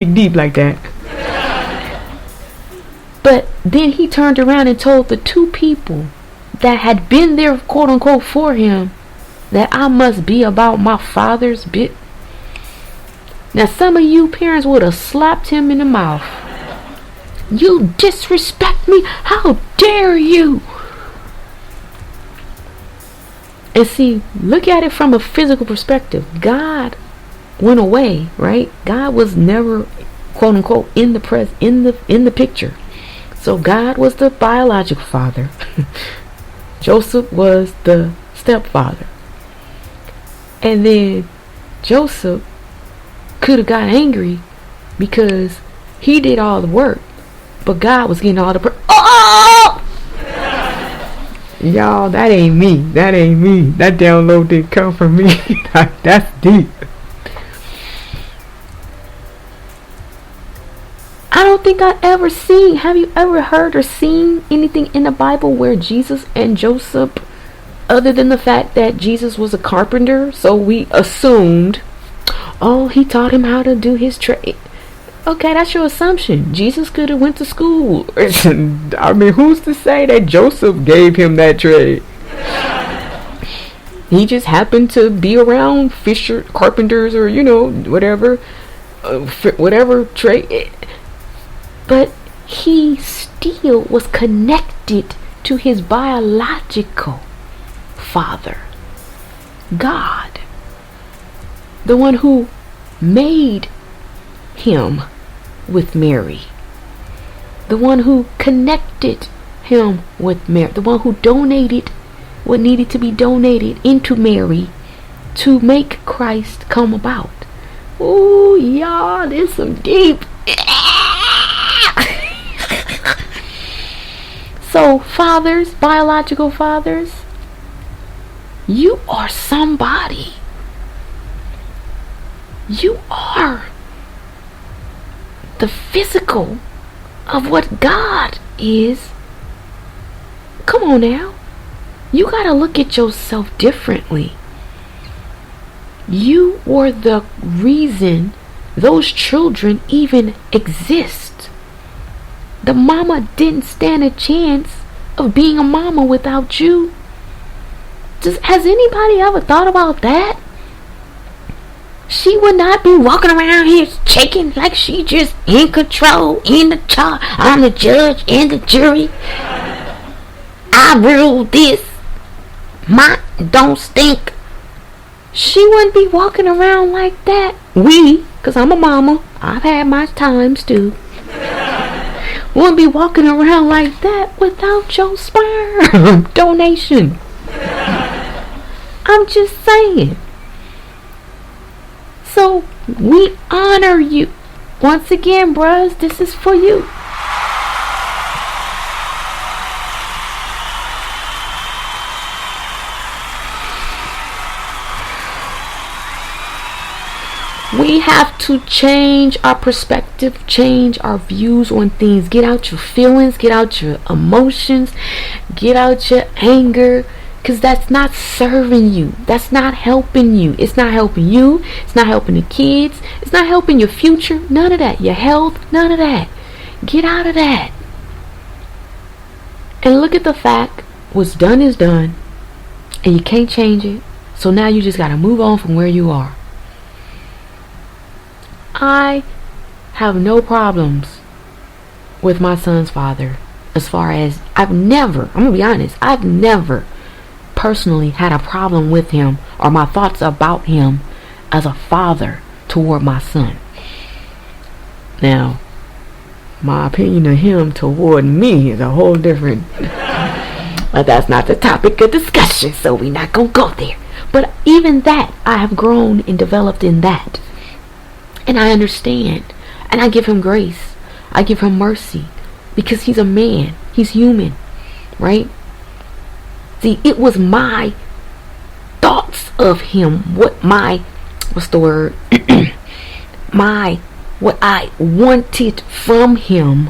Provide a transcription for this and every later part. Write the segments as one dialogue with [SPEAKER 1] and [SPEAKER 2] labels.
[SPEAKER 1] deep like that. But then he turned around and told the two people that had been there, quote unquote, for him, that I must be about my father's bit. Now some of you parents would have slapped him in the mouth. You disrespect me? How dare you? And see, look at it from a physical perspective. God went away, right? God was never, quote unquote, in the picture. So God was the biological father. Joseph was the stepfather. And then Joseph could have got angry because he did all the work, but God was getting all the oh! Y'all, that ain't me. That ain't me. That download didn't come from me. That's deep. I don't think I ever seen. Have you ever heard or seen anything in the Bible where Jesus and Joseph, other than the fact that Jesus was a carpenter, so we assumed, oh, he taught him how to do his trade. Okay, that's your assumption. Jesus could have went to school. I mean, who's to say that Joseph gave him that trade? He just happened to be around fisher carpenters, or whatever trade. But he still was connected to his biological father, God, the one who made him with Mary, the one who connected him with Mary, the one who donated what needed to be donated into Mary to make Christ come about. Ooh, y'all, this some deep. So fathers, biological fathers, you are somebody. You are the physical of what God is. Come on now. You gotta look at yourself differently. You were the reason those children even exist. The mama didn't stand a chance of being a mama without you. Has anybody ever thought about that? She would not be walking around here shaking like she just in control, in the charge. I'm the judge and the jury. I rule this. My don't stink. She wouldn't be walking around like that. Because I'm a mama, I've had my times too. Wouldn't be walking around like that without your sperm donation. I'm just saying. So we honor you. Once again, bros, this is for you. We have to change our perspective, change our views on things. Get out your feelings, get out your emotions, get out your anger, because that's not serving you. That's not helping you. It's not helping you. It's not helping the kids. It's not helping your future. None of that. Your health. None of that. Get out of that. And look at the fact, what's done is done, and you can't change it. So now you just got to move on from where you are. I have no problems with my son's father, as far as I'm gonna be honest, I've never personally had a problem with him or my thoughts about him as a father toward my son. Now, my opinion of him toward me is a whole different, but that's not the topic of discussion, so we're not gonna go there. But even that, I have grown and developed in that. And I understand. And I give him grace. I give him mercy. Because he's a man. He's human. Right? See, it was my thoughts of him. What I wanted from him.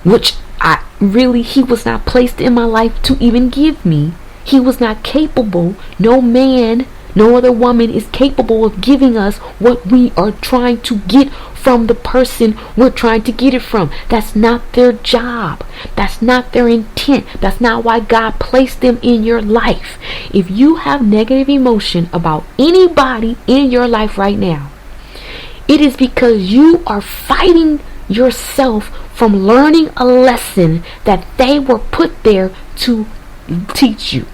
[SPEAKER 1] Which he was not placed in my life to even give me. He was not capable. No man, No other woman is capable of giving us what we are trying to get from the person we're trying to get it from. That's not their job. That's not their intent. That's not why God placed them in your life. If you have negative emotion about anybody in your life right now, it is because you are fighting yourself from learning a lesson that they were put there to teach you.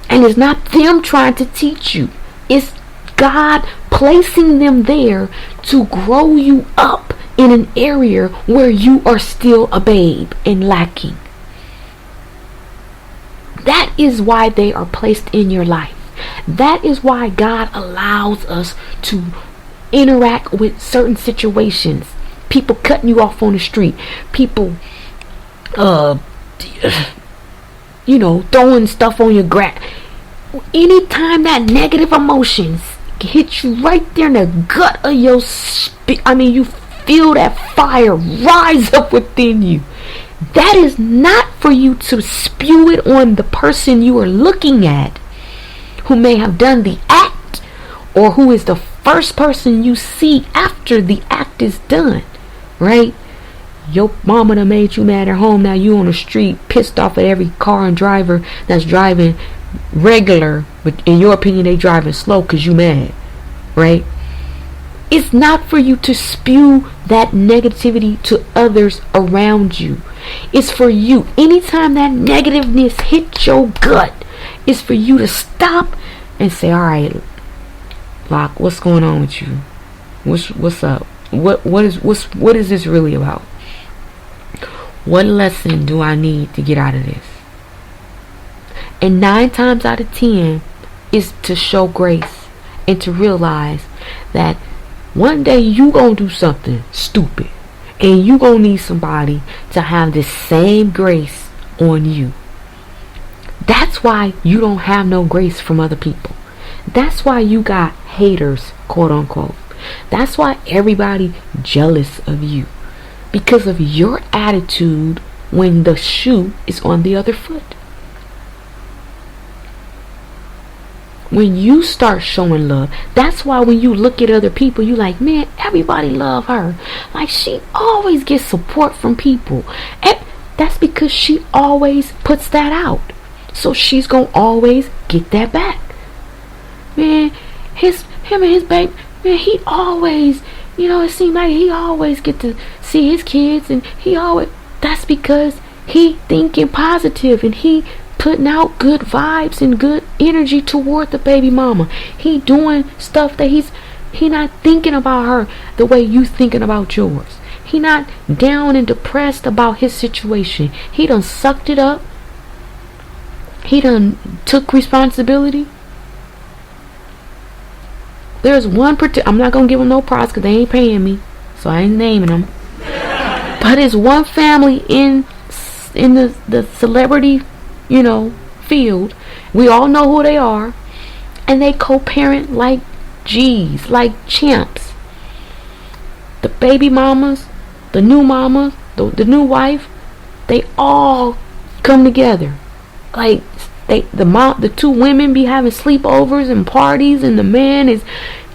[SPEAKER 1] And it's not them trying to teach you. It's God placing them there to grow you up in an area where you are still a babe and lacking. That is why they are placed in your life. That is why God allows us to interact with certain situations. People cutting you off on the street. People throwing stuff on your grass. Anytime that negative emotions hit you right there in the gut of your you feel that fire rise up within you. That is not for you to spew it on the person you are looking at, who may have done the act, or who is the first person you see after the act is done, right? Your mama done made you mad at home. Now you on the street pissed off at every car and driver that's driving regular, but in your opinion they driving slow because you mad, right? It's not for you to spew that negativity to others around you. It's for you. Anytime that negativeness hits your gut, it's for you to stop and say, all right, Lock, what's going on with you? What's up? What is this really about? What lesson do I need to get out of this? And 9 times out of 10 is to show grace and to realize that one day you gonna do something stupid and you gonna need somebody to have this same grace on you. That's why you don't have no grace from other people. That's why you got haters, quote unquote. That's why everybody jealous of you, because of your attitude when the shoe is on the other foot. When you start showing love, that's why when you look at other people, you like, man, everybody love her. Like, she always gets support from people. And that's because she always puts that out. So she's gonna always get that back. Man, him and his baby, man, he always, it seems like he always get to see his kids, and that's because he thinking positive and he putting out good vibes and good energy toward the baby mama. He doing stuff that he not thinking about her the way you thinking about yours. He not down and depressed about his situation. He done sucked it up. He done took responsibility. There's one I'm not gonna give them no prize because they ain't paying me, so I ain't naming them. But it's one family in the celebrity, field. We all know who they are, and they co-parent like G's, like champs. The baby mamas, the new mama, the new wife, they all come together. Like the two women be having sleepovers and parties, and the man is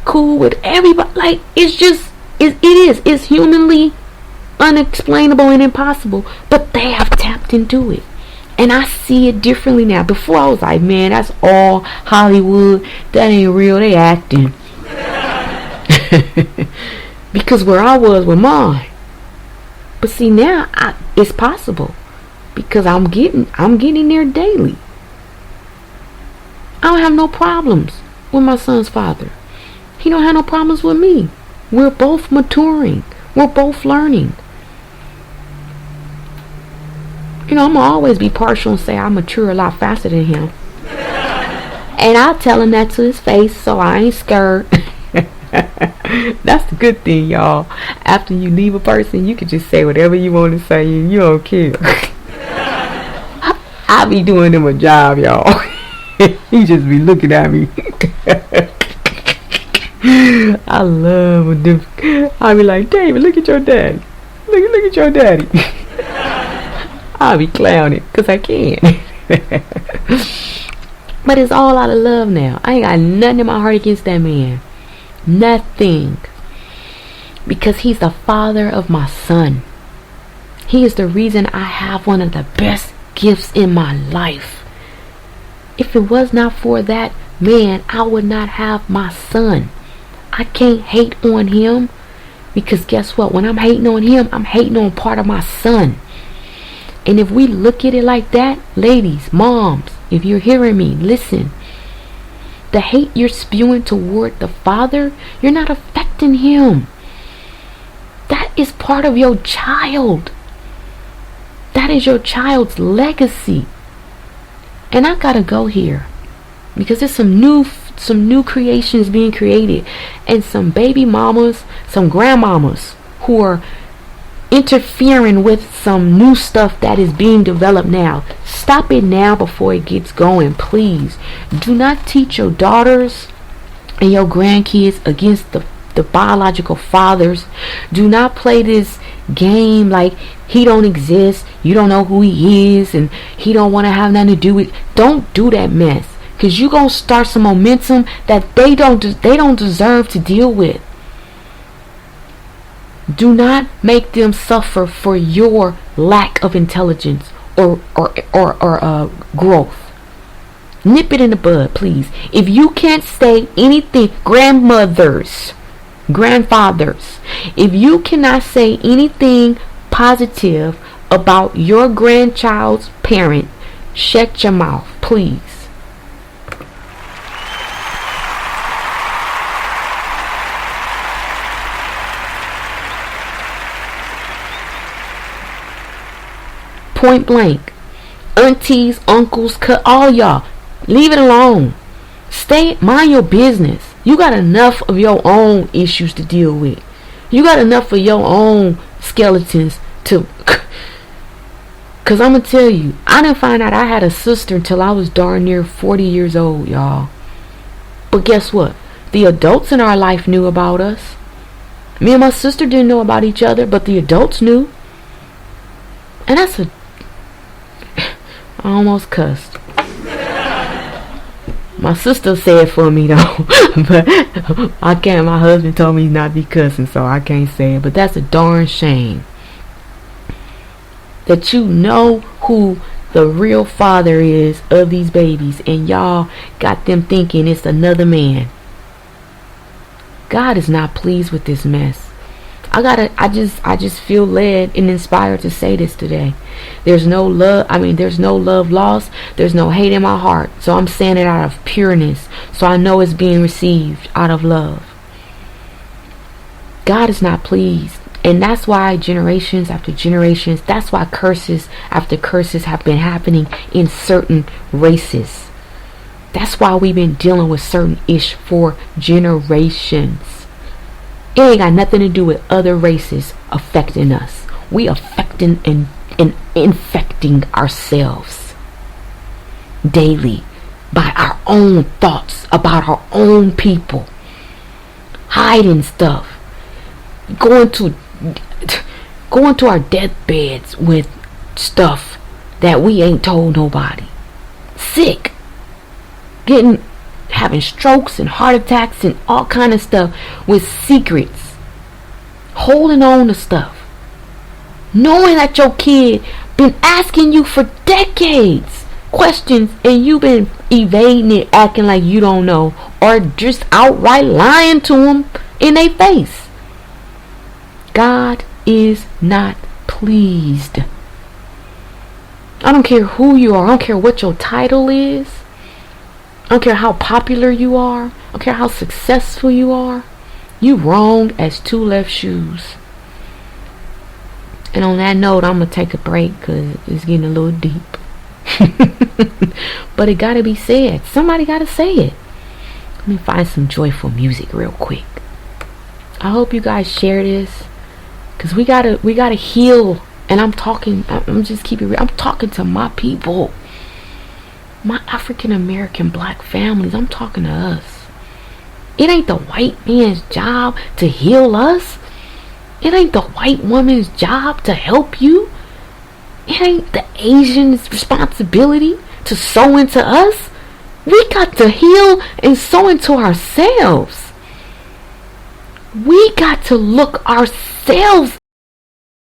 [SPEAKER 1] cool with everybody. Like, it's humanly unexplainable and impossible, but they have tapped into it. And I see it differently now. Before I was like, man, that's all Hollywood. That ain't real. They acting. Because where I was with mine. But see, now it's possible because I'm getting there daily. I don't have no problems with my son's father. He don't have no problems with me. We're both maturing. We're both learning. I'm going to always be partial and say I mature a lot faster than him. And I'll tell him that to his face, so I ain't scared. That's the good thing, y'all. After you leave a person, you can just say whatever you want to say and you don't care. I be doing him a job, y'all. He just be looking at me. I love him. I be like, David, look at your daddy. Look at your daddy. I'll be clowning because I can. But it's all out of love now. I ain't got nothing in my heart against that man. Nothing. Because he's the father of my son. He is the reason I have one of the best gifts in my life. If it was not for that man, I would not have my son. I can't hate on him, because guess what? When I'm hating on him, I'm hating on part of my son. And if we look at it like that, ladies, moms, if you're hearing me, listen. The hate you're spewing toward the father, you're not affecting him. That is part of your child. That is your child's legacy. And I gotta go here, because there's some new creations being created, and some baby mamas, some grandmamas who are interfering with some new stuff that is being developed now. Stop it now before it gets going, please. Do not teach your daughters and your grandkids against the biological fathers. Do not play this game like he don't exist, you don't know who he is, and he don't want to have nothing to do with. Don't do that mess, because you gonna start some momentum that they don't deserve to deal with. Do not make them suffer for your lack of intelligence or growth. Nip it in the bud, please. If you can't say anything, grandmothers, grandfathers, if you cannot say anything positive about your grandchild's parent, shut your mouth, please. Point blank. Aunties, uncles, cut all y'all. Leave it alone. Mind your business. You got enough of your own issues to deal with. You got enough of your own skeletons to. Cause I'm gonna tell you, I didn't find out I had a sister until I was darn near 40 years old, y'all. But guess what? The adults in our life knew about us. Me and my sister didn't know about each other, but the adults knew. And that's a. I almost cussed. My sister said for me though, but I can't. My husband told me not to be cussing, so I can't say it. But that's a darn shame. That you know who the real father is of these babies, and y'all got them thinking it's another man. God is not pleased with this mess. I just feel led and inspired to say this today. There's no love. There's no love lost. There's no hate in my heart. So I'm saying it out of pureness. So I know it's being received out of love. God is not pleased. And that's why generations after generations, that's why curses after curses have been happening in certain races. That's why we've been dealing with certain ish for generations. It ain't got nothing to do with other races affecting us. We affecting and infecting ourselves daily by our own thoughts about our own people. Hiding stuff. Going to our deathbeds with stuff that we ain't told nobody. Sick. Having strokes and heart attacks and all kind of stuff with secrets. Holding on to stuff. Knowing that your kid been asking you for decades questions and you've been evading it, acting like you don't know, or just outright lying to them in their face. God is not pleased. I don't care who you are. I don't care what your title is. I don't care how popular you are. I don't care how successful you are. You wrong as two left shoes. And on that note, I'm going to take a break because it's getting a little deep. But it got to be said. Somebody got to say it. Let me find some joyful music real quick. I hope you guys share this. Because we gotta heal. And I'm just keeping it real. I'm talking to my people. My African American black families. I'm talking to us. It ain't the white man's job to heal us. It ain't the white woman's job to help you. It ain't the Asian's responsibility to sow into us. We got to heal and sow into ourselves. We got to look ourselves